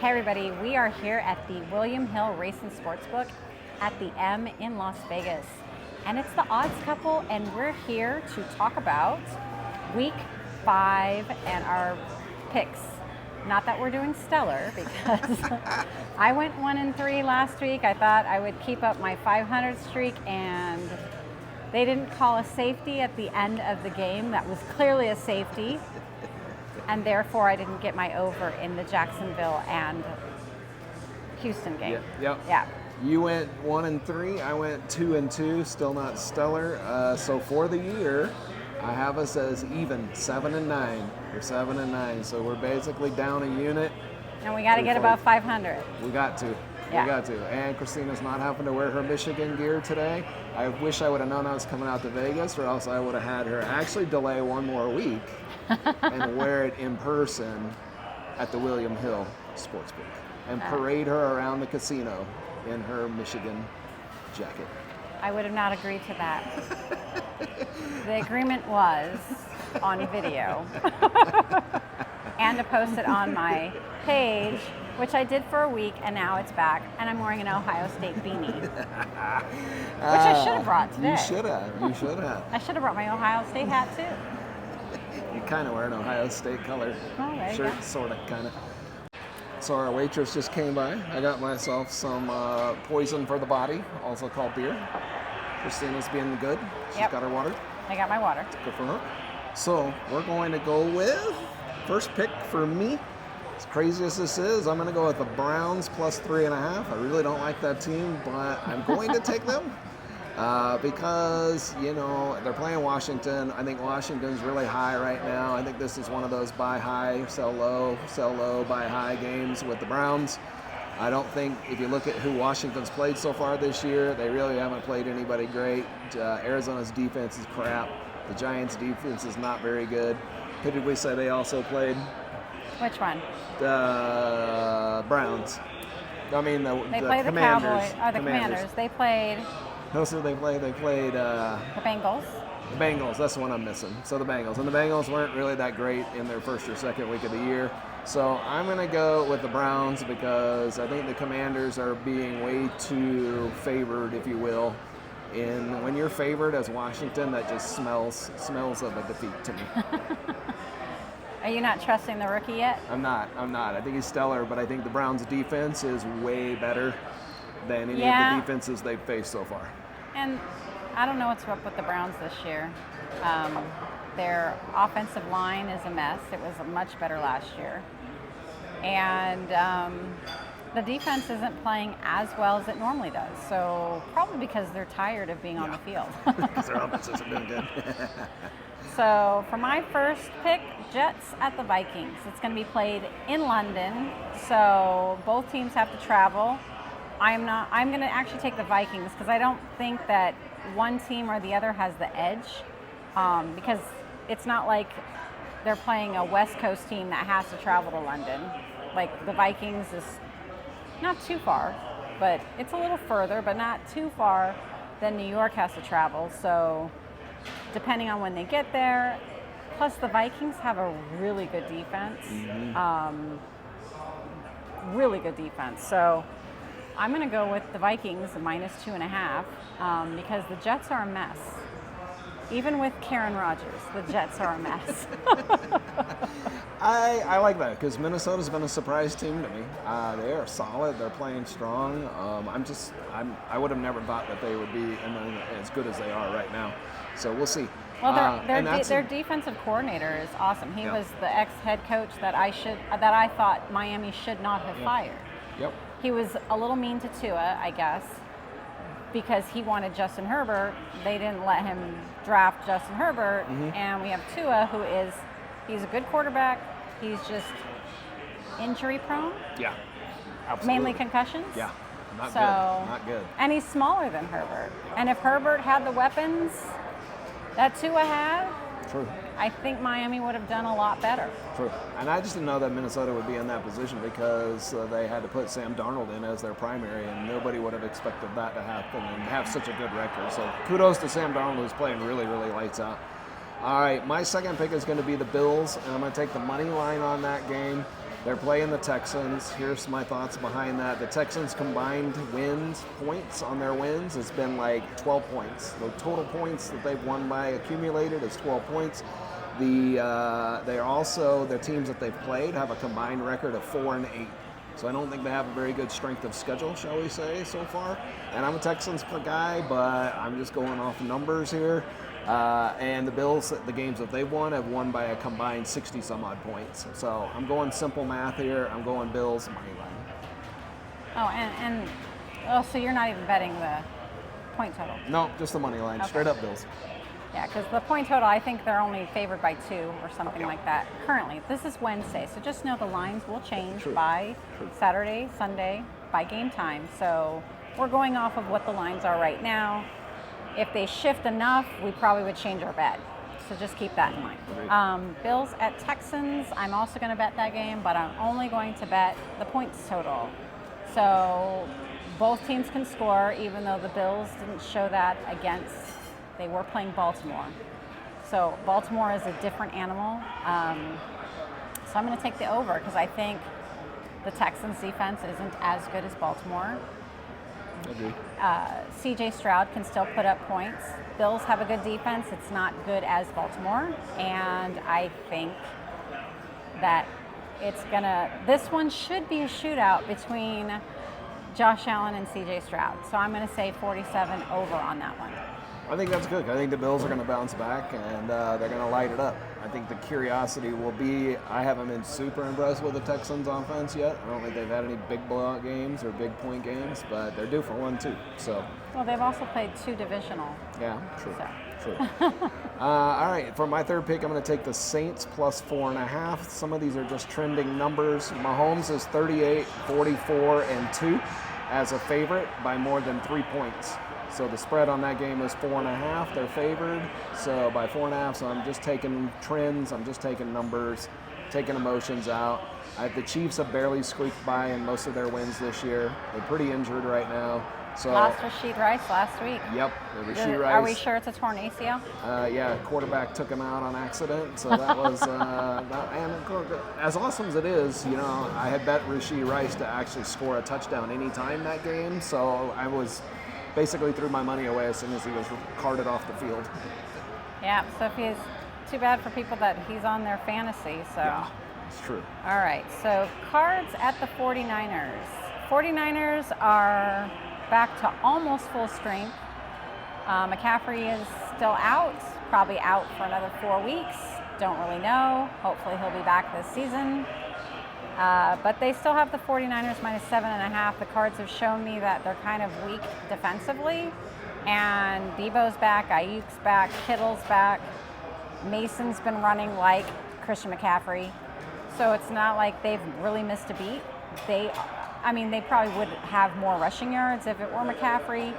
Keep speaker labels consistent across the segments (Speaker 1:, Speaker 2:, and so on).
Speaker 1: Hey everybody, we are here at the William Hill Racing Sportsbook at the M in Las Vegas. And it's the odds couple, and we're here to talk about week 5 and our picks. Not that we're doing stellar, because I went 1-3 last week. I thought I would keep up my 500 streak, and they didn't call a safety at the end of the game. That was clearly a safety. And therefore, I didn't get my over in the Jacksonville and Houston game.
Speaker 2: Yeah. You went 1-3. I went 2-2. Still not stellar. So for the year, I have us as even 7-9. We're 7-9. So we're basically down a unit.
Speaker 1: And we got to get above 500.
Speaker 2: We got to.
Speaker 1: Yeah.
Speaker 2: We got to. And Christina's not having to wear her Michigan gear today. I wish I would have known I was coming out to Vegas, or else I would have had her actually delay one more week and wear it in person at the William Hill Sportsbook and parade her around the casino in her Michigan jacket.
Speaker 1: I would have not agreed to that. The agreement was on video and to post it on my page, which I did for a week, and now it's back, and I'm wearing an Ohio State beanie, which I should have brought today.
Speaker 2: You should have.
Speaker 1: I should have brought my Ohio State hat too.
Speaker 2: You kind of wear an Ohio State color shirt, sort of, kind of. So our waitress just came by. I got myself some poison for the body, also called beer. Christina's being good. She's got her water.
Speaker 1: I got my water.
Speaker 2: Good for her. So we're going to go with first pick for me. As crazy as this is, I'm going to go with the Browns plus 3.5. I really don't like that team, but I'm going to take them because, they're playing Washington. I think Washington's really high right now. I think this is one of those buy high, sell low, buy high games with the Browns. I don't think, if you look at who Washington's played so far this year, they really haven't played anybody great. Arizona's defense is crap. The Giants' defense is not very good. Who did we say they also played?
Speaker 1: Which one?
Speaker 2: The Browns. I mean,
Speaker 1: they
Speaker 2: the
Speaker 1: played
Speaker 2: Commanders.
Speaker 1: The Commanders. They played...
Speaker 2: Who else did they play? They played...
Speaker 1: the Bengals.
Speaker 2: The Bengals. That's the one I'm missing. So the Bengals. And the Bengals weren't really that great in their first or second week of the year. So I'm going to go with the Browns because I think the Commanders are being way too favored, if you will. And when you're favored as Washington, that just smells of a defeat to me.
Speaker 1: Are you not trusting the rookie yet?
Speaker 2: I'm not. I think he's stellar, but I think the Browns' defense is way better than any of the defenses they've faced so far.
Speaker 1: And I don't know what's up with the Browns this year. Their offensive line is a mess. It was much better last year. And the defense isn't playing as well as it normally does. So probably because they're tired of being on the field.
Speaker 2: Because their offense isn't doing good.
Speaker 1: So for my first pick, Jets at the Vikings. It's going to be played in London, so both teams have to travel. I'm going to actually take the Vikings because I don't think that one team or the other has the edge, because it's not like they're playing a West Coast team that has to travel to London. Like the Vikings is not too far, but it's a little further, but not too far than New York has to travel. So depending on when they get there, plus the Vikings have a really good defense, really good defense. So I'm going to go with the Vikings minus 2.5 because the Jets are a mess. Even with Karen Rodgers, the Jets are a mess.
Speaker 2: I like that because Minnesota's been a surprise team to me. They are solid. They're playing strong. I would have never thought that they would be as good as they are right now. So we'll see.
Speaker 1: Well, their defensive coordinator is awesome. He was the ex-head coach that I thought Miami should not have fired.
Speaker 2: Yep.
Speaker 1: He was a little mean to Tua, I guess, because he wanted Justin Herbert. They didn't let him draft Justin Herbert, and we have Tua, he's a good quarterback. He's just injury prone.
Speaker 2: Yeah, absolutely.
Speaker 1: Mainly concussions.
Speaker 2: Yeah, not good.
Speaker 1: And he's smaller than Herbert. And if Herbert had the weapons that Tua had,
Speaker 2: True.
Speaker 1: I think Miami would have done a lot better.
Speaker 2: True. And I just didn't know that Minnesota would be in that position because they had to put Sam Darnold in as their primary, and nobody would have expected that to happen and have such a good record. So kudos to Sam Darnold, who's playing really, really lights out. All right, my second pick is going to be the Bills, and I'm going to take the money line on that game. They're playing the Texans. Here's my thoughts behind that. The Texans' combined points on their wins has been like 12 points. The total points that they've won by accumulated is 12 points. The teams that they've played have a combined record of 4-8. So I don't think they have a very good strength of schedule, shall we say, so far. And I'm a Texans guy, but I'm just going off numbers here. And the Bills, the games that they've won, have won by a combined 60-some-odd points. So I'm going simple math here. I'm going Bills, money line.
Speaker 1: So you're not even betting the point total?
Speaker 2: No, just the money line. Okay. Straight up Bills.
Speaker 1: Yeah, because the point total, I think they're only favored by 2 or something like that currently. This is Wednesday, so just know the lines will change by Saturday, Sunday, by game time. So we're going off of what the lines are right now. If they shift enough, we probably would change our bet. So just keep that in mind. Bills at Texans, I'm also going to bet that game, but I'm only going to bet the points total. So both teams can score, even though the Bills didn't show that they were playing Baltimore. So Baltimore is a different animal. So I'm going to take the over because I think the Texans defense isn't as good as Baltimore.
Speaker 2: Agree.
Speaker 1: CJ Stroud can still put up points. Bills have a good defense. It's not good as Baltimore. And I think that this one should be a shootout between Josh Allen and CJ Stroud. So I'm going to say 47 over on that one.
Speaker 2: I think that's good. I think the Bills are going to bounce back and they're going to light it up. I think the curiosity will be, I haven't been super impressed with the Texans offense yet. I don't think they've had any big blowout games or big point games, but they're due for one too. So.
Speaker 1: Well, they've also played 2 divisional.
Speaker 2: Yeah, true. True. All right, for my third pick, I'm going to take the Saints plus 4.5. Some of these are just trending numbers. Mahomes is 38, 44, and 2 as a favorite by more than 3 points. So the spread on that game is 4.5. They're favored. So by 4.5, so I'm just taking trends. I'm just taking numbers, taking emotions out. The Chiefs have barely squeaked by in most of their wins this year. They're pretty injured right now. So
Speaker 1: lost Rashid Rice last week.
Speaker 2: Yep, Rashid Rice.
Speaker 1: Are we sure it's a torn ACL?
Speaker 2: Yeah, quarterback took him out on accident. So that was, and as awesome as it is, I had bet Rashid Rice to actually score a touchdown anytime that game. So I was basically threw my money away as soon as he was carted off the field.
Speaker 1: Yeah, so if he's too bad for people that he's on their fantasy. So
Speaker 2: yeah, it's true.
Speaker 1: All right, so Cards at the 49ers. 49ers are back to almost full strength. McCaffrey is still out, probably out for another 4 weeks. Don't really know. Hopefully he'll be back this season. But they still have the 49ers minus 7.5. The Cards have shown me that they're kind of weak defensively. And Debo's back, Ayuk's back, Kittle's back. Mason's been running like Christian McCaffrey. So it's not like they've really missed a beat. They probably would have more rushing yards if it were McCaffrey.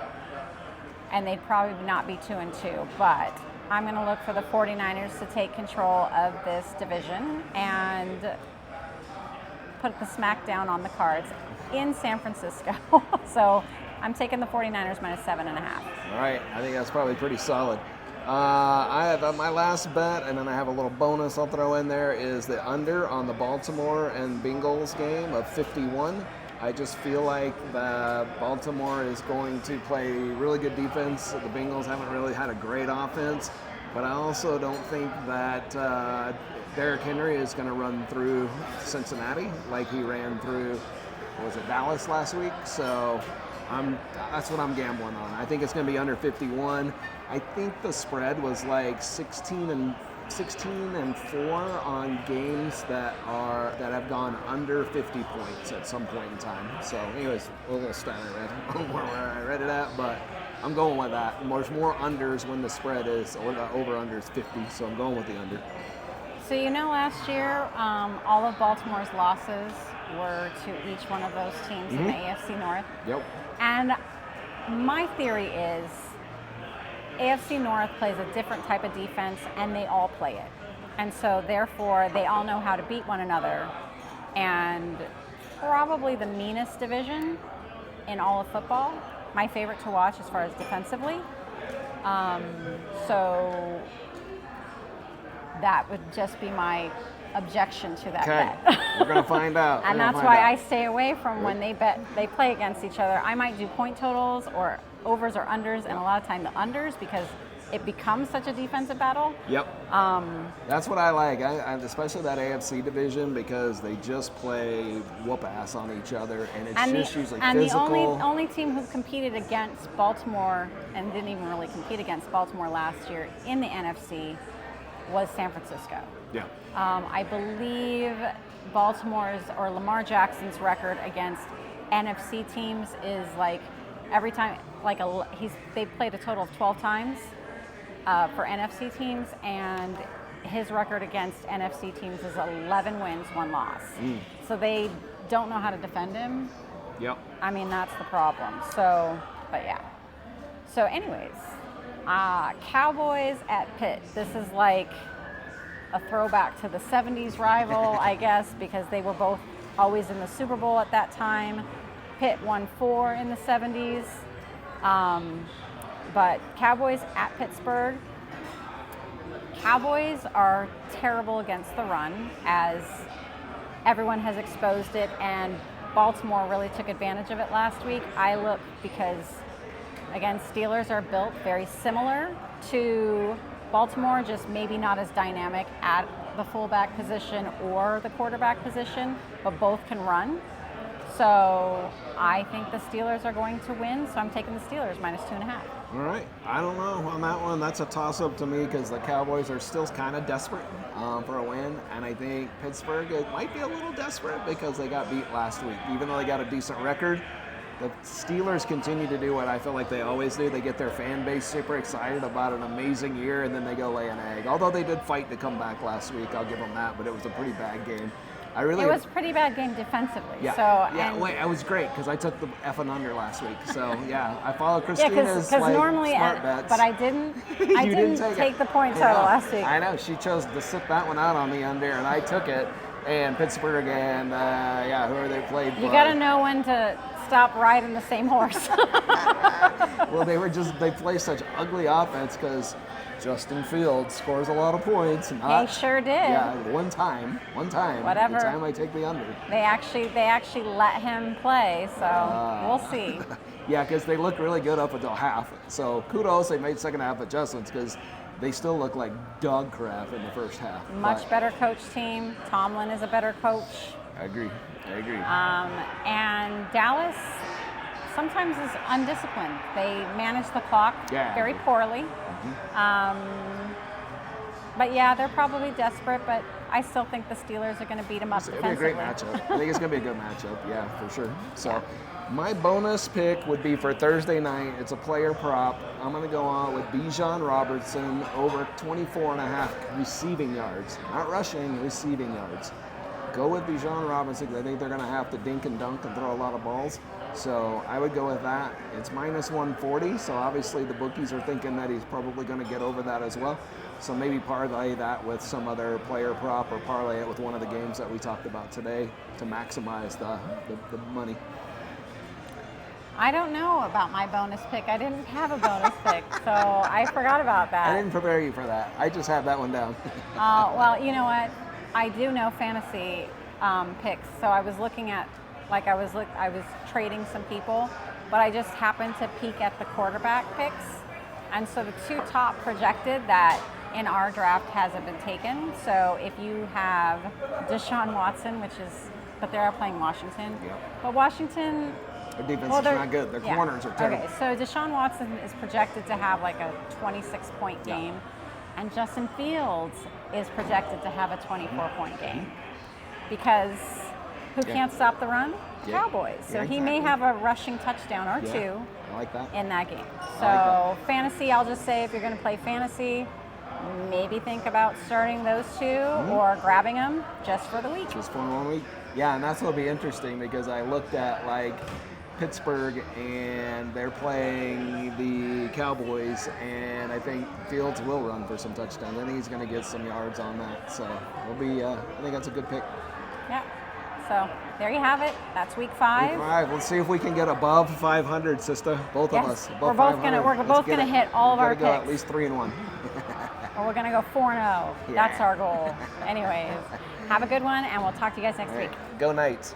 Speaker 1: And they'd probably not be 2-2. But I'm going to look for the 49ers to take control of this division and put the smackdown on the Cards in San Francisco. So I'm taking the 49ers minus 7.5.
Speaker 2: All right, I think that's probably pretty solid. I have my last bet, and then I have a little bonus I'll throw in there, is the under on the Baltimore and Bengals game of 51. I just feel like Baltimore is going to play really good defense. The Bengals haven't really had a great offense, but I also don't think that Derrick Henry is going to run through Cincinnati like he ran through, Dallas last week? So that's what I'm gambling on. I think it's going to be under 51. I think the spread was like 16 and 4 on games that have gone under 50 points at some point in time. So anyways, a little stat I read. I don't know where I read it at, but I'm going with that. There's more unders when the spread is, or the over-under is 50, so I'm going with the under.
Speaker 1: So last year, all of Baltimore's losses were to each one of those teams in the AFC North.
Speaker 2: Yep.
Speaker 1: And my theory is AFC North plays a different type of defense, and they all play it. And so, therefore, they all know how to beat one another. And probably the meanest division in all of football. My favorite to watch as far as defensively. So that would just be my objection to that
Speaker 2: Okay,
Speaker 1: bet.
Speaker 2: we're gonna find out.
Speaker 1: And that's why I stay away from when they play against each other. I might do point totals or overs or unders, and a lot of time the unders because it becomes such a defensive battle.
Speaker 2: Yep. That's what I like, especially that AFC division, because they just play whoop ass on each other, and it's just usually physical.
Speaker 1: And the only team who competed against Baltimore and didn't even really compete against Baltimore last year in the NFC was San Francisco.
Speaker 2: Yeah.
Speaker 1: I believe Baltimore's or Lamar Jackson's record against NFC teams is like every time, like they played a total of 12 times for NFC teams, and his record against NFC teams is 11 wins, 1 loss. So they don't know how to defend him.
Speaker 2: Yep.
Speaker 1: I mean, that's the problem. So, but yeah. So anyways, Cowboys at Pitt. This is like a throwback to the 70s rival, I guess, because they were both always in the Super Bowl at that time. Pitt won 4 in the 70s. But Cowboys at Pittsburgh. Cowboys are terrible against the run, as everyone has exposed it, and Baltimore really took advantage of it last week. I look because, again, Steelers are built very similar to Baltimore, just maybe not as dynamic at the fullback position or the quarterback position, but both can run. So I think the Steelers are going to win, so I'm taking the Steelers -2.5.
Speaker 2: All right. I don't know on that one. That's a toss-up to me because the Cowboys are still kind of desperate for a win, and I think Pittsburgh might be a little desperate because they got beat last week. Even though they got a decent record, the Steelers continue to do what I feel like they always do. They get their fan base super excited about an amazing year, and then they go lay an egg. Although they did fight to come back last week, I'll give them that, but it was a pretty bad game.
Speaker 1: It was a pretty bad game defensively.
Speaker 2: Yeah,
Speaker 1: So,
Speaker 2: wait, it was great because I took the F and under last week. So yeah, I followed Christina's
Speaker 1: normally
Speaker 2: smart bets.
Speaker 1: but I didn't. I didn't take the point total last week.
Speaker 2: I know she chose to sit that one out on the under, and I took it. And Pittsburgh and whoever they played.
Speaker 1: You got to know when to stop riding the same horse.
Speaker 2: Well, they play such ugly offense because Justin Fields scores a lot of points.
Speaker 1: He sure did.
Speaker 2: Yeah, one time.
Speaker 1: Whatever.
Speaker 2: The time I take the under.
Speaker 1: They actually let him play, so we'll see.
Speaker 2: Yeah, because they look really good up until half. So kudos, they made second half adjustments because they still look like dog crap in the first half.
Speaker 1: Much better coach team. Tomlin is a better coach.
Speaker 2: I agree.
Speaker 1: And Dallas sometimes is undisciplined. They manage the clock very poorly. But yeah, they're probably desperate, but I still think the Steelers are going to beat them up defensively.
Speaker 2: It'll be a great matchup. I think it's going to be a good matchup, yeah, for sure. So my bonus pick would be for Thursday night. It's a player prop. I'm going to go on with Bijan Robertson over 24.5 receiving yards. Not rushing, receiving yards. Go with Bijan Robinson because I think they're going to have to dink and dunk and throw a lot of balls. So I would go with that. It's -140, so obviously the bookies are thinking that he's probably going to get over that as well. So maybe parlay that with some other player prop or parlay it with one of the games that we talked about today to maximize the money.
Speaker 1: I don't know about my bonus pick. I didn't have a bonus pick, so I forgot about that.
Speaker 2: I didn't prepare you for that. I just had that one down.
Speaker 1: Well, you know what? I do know fantasy picks, so I was looking at, I was trading some people, but I just happened to peek at the quarterback picks, and so the 2 top projected that in our draft hasn't been taken. So if you have Deshaun Watson, but they are playing Washington, but Washington.
Speaker 2: Their defense is not good. Their corners are terrible.
Speaker 1: Okay, so Deshaun Watson is projected to have like a 26-point game, and Justin Fields is projected to have a 24-point game because who can't stop the run? The Cowboys. So he may have a rushing touchdown or 2
Speaker 2: I like that.
Speaker 1: in that game. So fantasy, I'll just say if you're going to play fantasy, maybe think about starting those 2 or grabbing them just for the week.
Speaker 2: Just for 1 week. Yeah, and that's what'll be interesting because I looked at Pittsburgh and they're playing the Cowboys, and I think Fields will run for some touchdowns. I think he's going to get some yards on that. So it'll be. I think that's a good pick.
Speaker 1: Yeah. So there you have it. That's week 5.
Speaker 2: Week 5. Let's see if we can get above 500, sister. Both of us.
Speaker 1: We're both gonna hit all of our picks.
Speaker 2: Go at least 3-1.
Speaker 1: Or we're gonna go 4-0. That's our goal. Anyways. Have a good one, and we'll talk to you guys next
Speaker 2: All
Speaker 1: week.
Speaker 2: right. Go Knights.